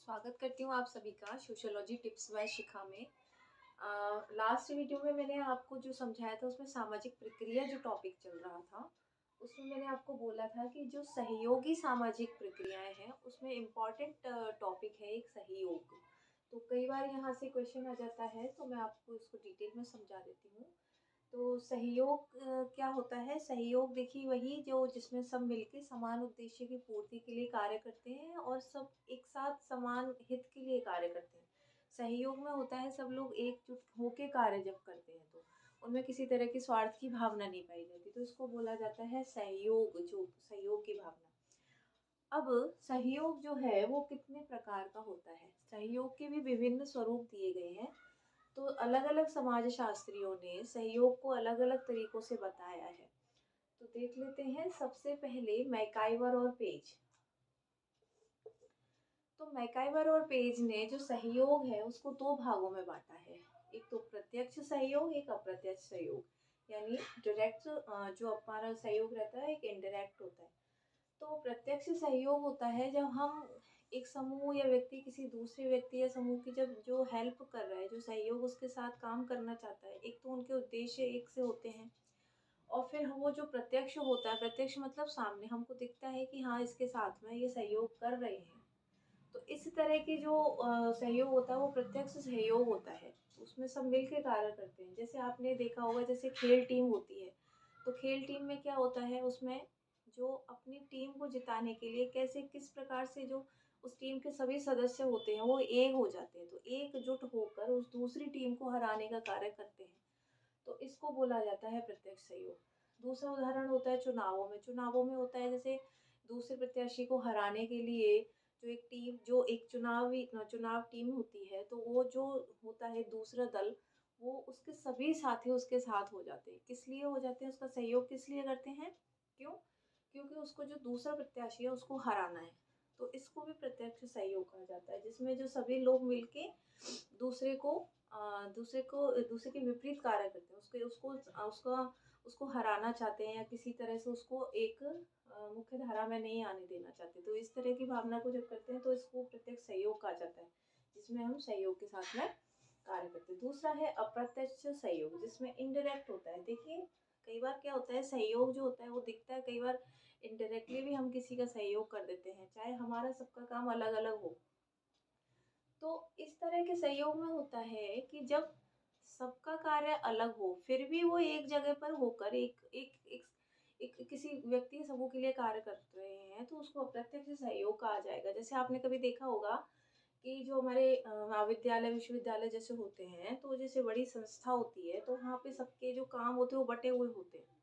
स्वागत करती हूँ आप सभी का सोशियोलॉजी टिप्स बाय शिखा में। लास्ट वीडियो में मैंने आपको जो समझाया था उसमें सामाजिक प्रक्रिया जो टॉपिक चल रहा था, उसमें मैंने आपको बोला था कि जो सहयोगी सामाजिक प्रक्रियाएं हैं उसमें इम्पॉर्टेंट टॉपिक है एक सहयोग। तो कई बार यहाँ से क्वेश्चन आ जाता है, तो मैं आपको इसको डिटेल में समझा देती हूँ। तो सहयोग क्या होता है? सहयोग देखिए वही जो जिसमें सब मिलके समान उद्देश्य की पूर्ति के लिए कार्य करते हैं और सब एक साथ समान हित के लिए कार्य करते हैं। सहयोग में होता है सब लोग एकजुट होके कार्य जब करते हैं तो उनमें किसी तरह की स्वार्थ की भावना नहीं पाई जाती, तो इसको बोला जाता है सहयोग, जो सहयोग की भावना। अब सहयोग जो है वो कितने प्रकार का होता है? सहयोग के भी विभिन्न स्वरूप दिए गए हैं। तो अलग अलग समाजशास्त्रियों ने सहयोग को अलग अलग तरीकों से बताया है। तो देख लेते हैं सबसे पहले मैकाइवर और पेज। तो मैकाइवर और पेज ने जो सहयोग है उसको दो भागों में बांटा है। एक तो प्रत्यक्ष सहयोग, एक अप्रत्यक्ष सहयोग। यानी डायरेक्ट जो हमारा सहयोग रहता है, एक इनडायरेक्ट होता है। तो प्रत्यक्ष सहयोग होता है जब हम एक समूह या व्यक्ति किसी दूसरे व्यक्ति या समूह की जब जो हेल्प कर रहा है, जो सहयोग उसके साथ काम करना चाहता है, एक तो उनके उद्देश्य एक से होते हैं। और फिर वो जो प्रत्यक्ष होता है, प्रत्यक्ष मतलब सामने हमको दिखता है कि हाँ इसके साथ में ये सहयोग कर रहे हैं। तो इस तरह की जो सहयोग होता है वो प्रत्यक्ष सहयोग होता है। उसमें सब मिल के कार्य करते हैं। जैसे आपने देखा होगा, जैसे खेल टीम होती है, तो खेल टीम में क्या होता है, उसमें जो अपनी टीम को जिताने के लिए कैसे किस प्रकार से जो उस टीम के सभी सदस्य होते हैं वो एक हो जाते हैं, तो एकजुट होकर उस दूसरी टीम को हराने का कार्य करते हैं। तो इसको बोला जाता है प्रत्यक्ष सहयोग। दूसरा उदाहरण होता है चुनावों में। चुनावों में होता है जैसे दूसरे प्रत्याशी को हराने के लिए जो एक चुनाव टीम होती है, तो वो जो होता है दूसरा दल, वो उसके सभी साथी उसके साथ हो जाते हैं। किस लिए हो जाते हैं? उसका सहयोग किस लिए करते हैं? क्यों? क्योंकि उसको जो दूसरा प्रत्याशी है उसको हराना है। तो इसको भी प्रत्यक्ष सहयोग कहा जाता है, जिसमें जो सभी लोग मिलके दूसरे को दूसरे के विपरीत कार्य करते हैं। उसके उसको उसका उसको हराना चाहते हैं या किसी तरह से उसको एक मुख्य धारा में नहीं आने देना चाहते। तो इस तरह की भावना को जब करते हैं तो इसको प्रत्यक्ष सहयोग कहा जाता है, जिसमें हम सहयोग के साथ में कार्य करते हैं। दूसरा है अप्रत्यक्ष सहयोग, जिसमें इनडायरेक्ट होता है। देखिए कई बार क्या होता है, सहयोग जो होता है वो दिखता है, कई बार इनडायरेक्टली भी हम किसी का सहयोग कर देते हैं, चाहे हमारा सबका काम अलग अलग हो। तो इस तरह के सहयोग में होता है कि जब सबका कार्य अलग हो फिर भी वो एक जगह पर होकर एक एक एक, एक किसी व्यक्ति समूह के लिए कार्य कर रहे हैं, तो उसको अप्रत्यक्ष सहयोग कहा जाएगा। जैसे आपने कभी देखा होगा कि जो हमारे महाविद्यालय विश्वविद्यालय जैसे होते हैं, तो जैसे बड़ी संस्था होती है तो वहाँ पे सबके जो काम होते हैं वो बटे हुए होते हैं,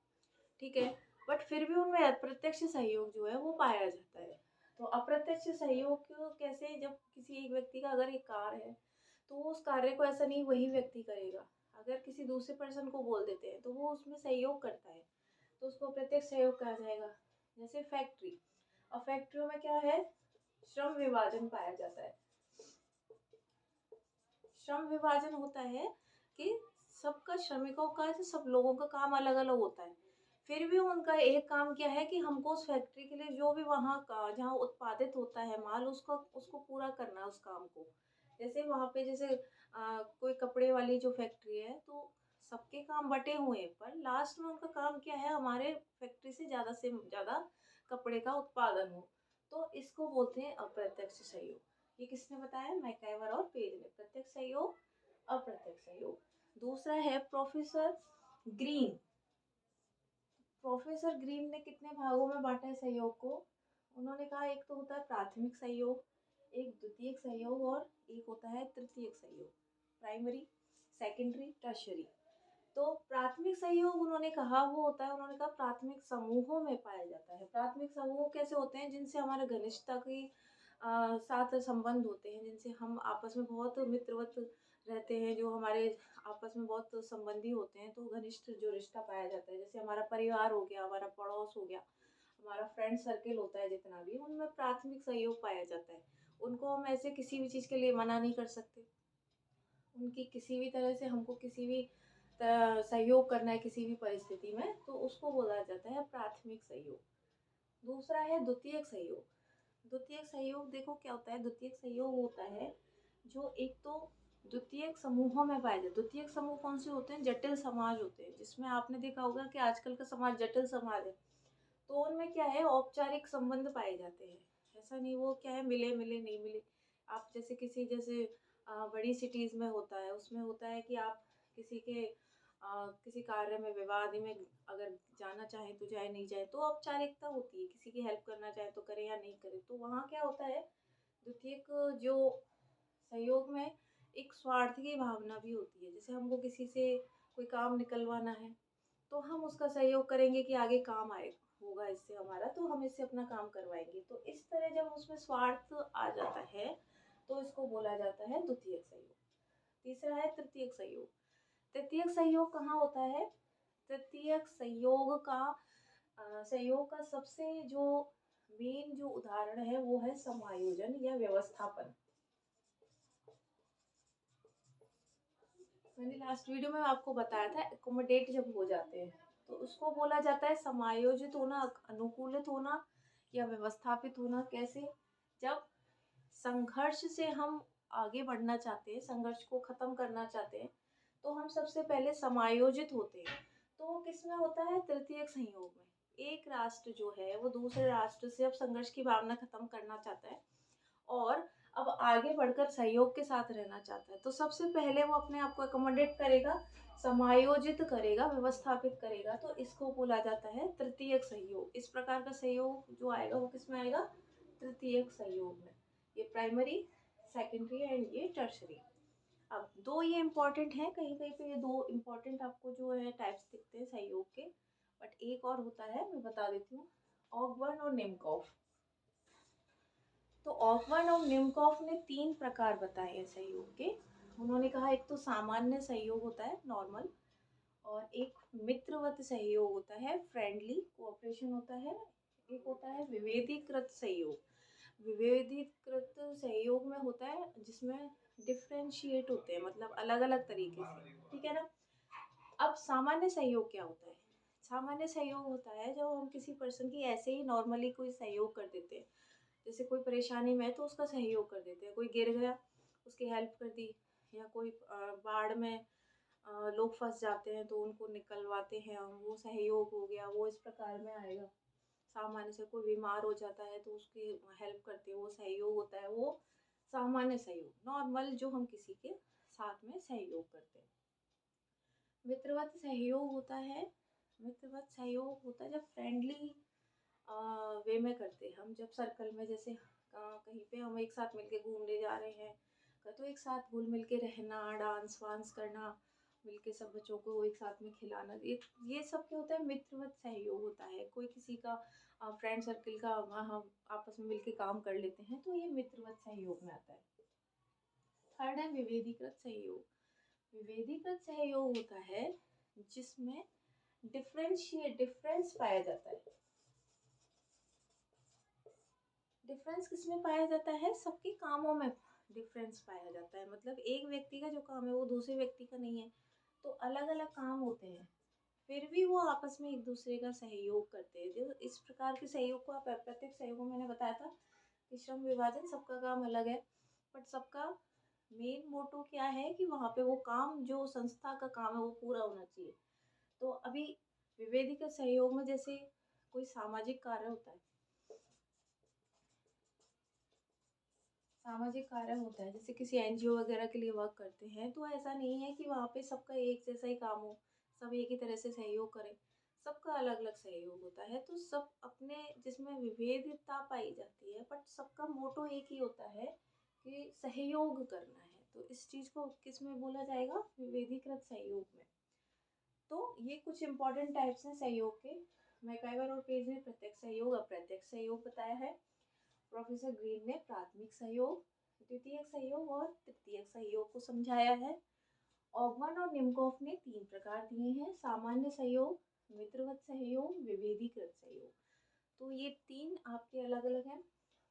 ठीक है। बट फिर भी उनमें अप्रत्यक्ष सहयोग जो है वो पाया जाता है। तो अप्रत्यक्ष सहयोग कैसे? जब किसी एक व्यक्ति का अगर एक कार्य है, तो वो उस कार्य को ऐसा नहीं वही व्यक्ति करेगा। अगर किसी दूसरे पर्सन को बोल देते हैं तो वो उसमें सहयोग करता है, तो उसको अप्रत्यक्ष सहयोग कहा जाएगा। जैसे फैक्ट्री, और फैक्ट्रियों में क्या है, श्रम विभाजन पाया जाता है। श्रम विभाजन होता है कि सबका श्रमिकों का सब लोगों का काम अलग अलग होता है, फिर भी उनका एक काम क्या है कि हमको उस फैक्ट्री के लिए जो भी वहाँ का जहाँ उत्पादित होता है माल, उसका उसको पूरा करना है उस काम को। जैसे वहाँ पे जैसे कोई कपड़े वाली जो फैक्ट्री है, तो सबके काम बटे हुए हैं, पर लास्ट में उनका काम क्या है, हमारे फैक्ट्री से ज़्यादा कपड़े का उत्पादन हो। तो इसको बोलते हैं अप्रत्यक्ष सहयोग। ये किसने बताया? मैकाइवर और पेज ने। प्रत्यक्ष सहयोग, अप्रत्यक्ष सहयोग। दूसरा है प्रोफेसर ग्रीन। प्रोफेसर ग्रीन ने कितने भागों में बांटा है सहयोग को? उन्होंने कहा एक तो होता है प्राथमिक सहयोग, एक द्वितीयक सहयोग और एक होता है तृतीयक सहयोग। Primary, secondary, tertiary. तो प्राथमिक सहयोग उन्होंने कहा वो होता है, उन्होंने कहा प्राथमिक समूहों में पाया जाता है। प्राथमिक समूह कैसे होते हैं? जिनसे हमारे घनिष्ठता की साथ संबंध होते हैं, जिनसे हम आपस में बहुत मित्रवत रहते हैं, जो हमारे आपस में बहुत संबंधी होते हैं, तो घनिष्ठ जो रिश्ता पाया जाता है। जैसे हमारा परिवार हो गया, हमारा पड़ोस हो गया, हमारा फ्रेंड सर्किल होता है जितना भी, उनमें प्राथमिक सहयोग पाया जाता है। उनको हम ऐसे किसी भी चीज़ के लिए मना नहीं कर सकते। उनकी किसी भी तरह से हमको किसी भी सहयोग करना है किसी भी परिस्थिति में, तो उसको बोला जाता है प्राथमिक सहयोग। दूसरा है द्वितीयक सहयोग। द्वितीयक सहयोग देखो क्या होता है। द्वितीयक सहयोग होता है जो एक तो द्वितीयक समूहों में पाए जाते। द्वितीयक समूह कौन से होते हैं? जटिल समाज होते हैं, जिसमें आपने देखा होगा कि आजकल का समाज जटिल समाज है। तो उनमें क्या है, औपचारिक संबंध पाए जाते हैं। ऐसा नहीं वो क्या है, मिले मिले नहीं मिले। आप जैसे किसी जैसे बड़ी सिटीज में होता है, उसमें होता है कि आप किसी के किसी कार्य में विवाह आदि में अगर जाना चाहे तो जाए, नहीं जाए तो औपचारिकता होती है। किसी की हेल्प करना चाहे तो करे या नहीं करे। तो वहाँ क्या होता है, द्वितीयक जो सहयोग में एक स्वार्थ की भावना भी होती है। जैसे हमको किसी से कोई काम निकलवाना है तो हम उसका सहयोग करेंगे कि आगे काम आए होगा इससे हमारा, तो हम इससे अपना काम करवाएंगे। तो इस तरह जब उसमें स्वार्थ आ जाता है तो इसको बोला जाता है द्वितीयक सहयोग। तीसरा है तृतीयक सहयोग। तृतीयक सहयोग कहाँ होता है? तृतीयक सहयोग का सबसे जो मेन जो उदाहरण है वो है समायोजन या व्यवस्थापन। मैंने लास्ट वीडियो में आपको बताया था, एकोमोडेट जब हो जाते हैं तो उसको बोला जाता है समायोजित होना, अनुकूलित होना या व्यवस्थापित होना। कैसे? जब संघर्ष से हम आगे बढ़ना चाहते हैं, संघर्ष को खत्म करना चाहते हैं, तो हम सबसे पहले समायोजित होते हैं। तो वो किस में होता है? तृतीयक संयोग में। एक राष्ट्र जो है वो दूसरे राष्ट्र से अब संघर्ष की भावना खत्म करना चाहता है और अब आगे बढ़कर सहयोग के साथ रहना चाहता है। तो सबसे पहले वो अपने आप को अकोमोडेट करेगा, समायोजित करेगा, व्यवस्थापित करेगा। तो इसको बोला जाता है तृतीयक सहयोग। इस प्रकार का सहयोग जो आएगा वो किस में आएगा? तृतीयक सहयोग में। ये प्राइमरी, सेकेंडरी एंड ये टर्शरी। अब दो ये इम्पोर्टेंट हैं, कहीं कहीं पे ये दो इम्पोर्टेंट आपको जो है टाइप्स दिखते हैं सहयोग के। बट एक और होता है, मैं बता देती हूँ, ऑगबर्न और निमकॉफ। तो ऑकवर्न और निमकॉफ ने 3 प्रकार बताए हैं सहयोग के। उन्होंने कहा एक तो सामान्य सहयोग होता है, नॉर्मल, और एक मित्रवत सहयोग होता है, फ्रेंडली कोऑपरेशन होता है, एक होता है विभेदीकृत सहयोग। विभेदीकृत सहयोग में होता है जिसमें डिफरेंशिएट होते हैं, मतलब अलग अलग तरीके से, ठीक है ना। अब सामान्य सहयोग क्या होता है? सामान्य सहयोग होता है जब हम किसी पर्सन की ऐसे ही नॉर्मली कोई सहयोग कर देते हैं। जैसे कोई परेशानी में है तो उसका सहयोग कर देते हैं, कोई गिर गया उसकी हेल्प कर दी, या कोई बाढ़ में लोग फंस जाते हैं तो उनको निकलवाते हैं, वो सहयोग हो गया, वो इस प्रकार में आएगा। सामान्य से कोई बीमार हो जाता है तो उसकी हेल्प करते हैं, वो सहयोग होता है, वो सामान्य सहयोग, नॉर्मल जो हम किसी के साथ में सहयोग करते हैं। मित्रवत सहयोग होता है, मित्रवत सहयोग होता है जब फ्रेंडली वे में करते हैं हम, जब सर्कल में, जैसे कहीं पे हम एक साथ मिलके घूमने जा रहे हैं तो एक साथ घुल मिल के रहना, डांस वांस करना, मिलके सब बच्चों को एक साथ में खिलाना, ये सब क्या होता है? मित्रवत सहयोग होता है। कोई किसी का फ्रेंड सर्कल का हम आपस में मिलके काम कर लेते हैं तो ये मित्रवत सहयोग में आता है। थर्ड है विभेदीकृत सहयोग। विभेदीकृत सहयोग होता है जिसमें डिफरेंस पाया जाता है। डिफरेंस किसमें पाया जाता है? सबके कामों में डिफरेंस पाया जाता है। मतलब एक व्यक्ति का जो काम है वो दूसरे व्यक्ति का नहीं है, तो अलग अलग काम होते हैं, फिर भी वो आपस में एक दूसरे का सहयोग करते हैं। जो इस प्रकार के सहयोग को आप अप्रत्यक्ष सहयोग में, मैंने बताया था कि श्रम विभाजन, सबका काम अलग है बट सबका मेन मोटो क्या है कि वहाँ पे वो काम जो संस्था का काम है वो पूरा होना चाहिए। तो अभी विभेदिक सहयोग में जैसे कोई सामाजिक कार्य होता है, सामाजिक कार्य होता है, जैसे किसी एनजीओ वगैरह के लिए वर्क करते हैं, तो ऐसा नहीं है कि वहाँ पे सबका एक जैसा ही काम हो, सब एक ही तरह से सहयोग करें। सबका अलग अलग सहयोग होता है। तो सब अपने, जिसमें विविधता पाई जाती है बट सबका मोटो एक ही होता है कि सहयोग करना है। तो इस चीज़ को किस में बोला जाएगा? विभेदीकृत सहयोग में। तो ये कुछ इंपॉर्टेंट टाइप्स हैं सहयोग के। मैकाइवर और पेज ने प्रत्यक्ष सहयोग, अप्रत्यक्ष सहयोग बताया है। प्रोफेसर ग्रीन ने प्राथमिक सहयोग, द्वितीयक सहयोग और तृतीयक सहयोग को समझाया है। ऑगमन और निमकॉफ ने 3 प्रकार दिए हैं: सामान्य सहयोग, मित्रवत सहयोग, विभेदीकृत सहयोग। तो ये 3 आपके अलग अलग हैं।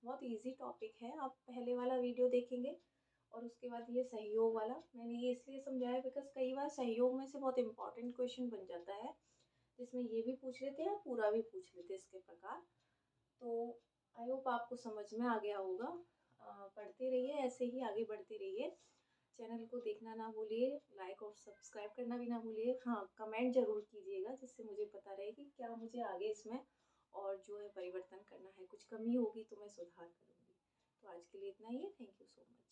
बहुत इजी टॉपिक है, आप पहले वाला वीडियो देखेंगे और उसके बाद ये सहयोग वाला। मैंने ये इसलिए समझाया बिकॉज कई बार सहयोग में से बहुत इंपॉर्टेंट क्वेश्चन बन जाता है, जिसमें ये भी पूछ लेते हैं पूरा भी पूछ लेते हैं इसके प्रकार। तो आई होप आपको समझ में आ गया होगा। पढ़ते रहिए, ऐसे ही आगे बढ़ते रहिए। चैनल को देखना ना भूलिए, लाइक और सब्सक्राइब करना भी ना भूलिए। हाँ, कमेंट ज़रूर कीजिएगा जिससे मुझे पता रहे कि क्या मुझे आगे इसमें और जो है परिवर्तन करना है। कुछ कमी होगी तो मैं सुधार करूँगी। तो आज के लिए इतना ही है। Thank you so much.